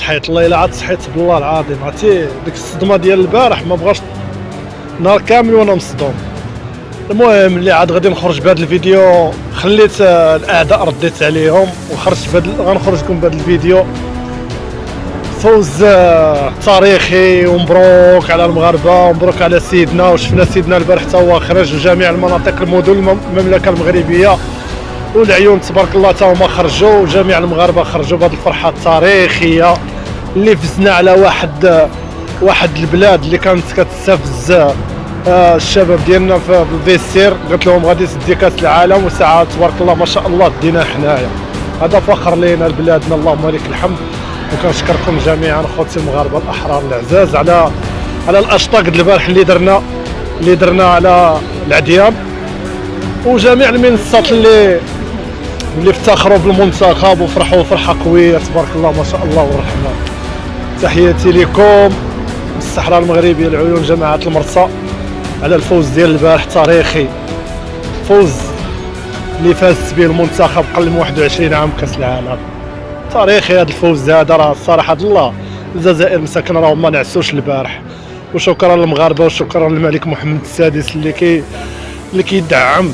صحيت الله الا عاد صحيت بالله العظيم. عرفتي ديك الصدمه ديال البارح ما بغاش نهار كامل وانا مصدوم. المهم اللي عاد غادي نخرج بهذا الفيديو، خليت الاعداء رديت عليهم وخرجت غنخرج لكم بهذا الفيديو. فوز تاريخي ومبروك على المغاربه ومبروك على سيدنا، وشفنا سيدنا البارح حتى هو خرج، وجميع المناطق المدن المملكه المغربيه والعيون تبارك الله حتى هما خرجوا، وجميع المغاربه خرجوا بهذه الفرحه التاريخيه اللي فزنا على واحد البلاد اللي كانت كتستفز الشباب ديالنا في الفيستير. قلت لهم غادي تدي كاس العالم، وساعات تبارك الله ما شاء الله دينا حنايا. هذا فخر لينا لبلادنا، اللهم لك الحمد. وكنشكركم جميعا خوتي المغاربه الاحرار العزاز على الاشطاق البارح اللي درنا على العديان، وجميع المنصات اللي افتخروا بالمنتخب وفرحوا فرحه قويه تبارك الله ما شاء الله والرحمن. تحياتي لكم الصحراء المغربيه العيون جماعه المرصى على الفوز ديال البارح تاريخي، فوز اللي فاز به المنتخب قبل من 21 عام كاس العالم. تاريخي هذا الفوز هذا، راه الصراحه الله الجزائر مساكن راهم ما نعسوش البارح. وشكرا للمغاربه وشكرا للملك محمد السادس اللي كيدعم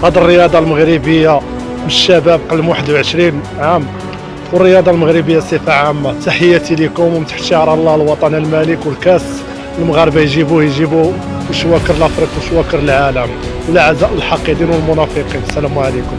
هذه الرياضه المغربيه بالشباب قبل من 21 عام والرياضه المغربيه صفه عامه. تحياتي لكم ومن تحت شعار الله الوطن الملك، والكاس المغاربه يجيبوا وشواكر لافريق وشواكر العالم، والأعزاء الحاقدين والمنافقين. السلام عليكم.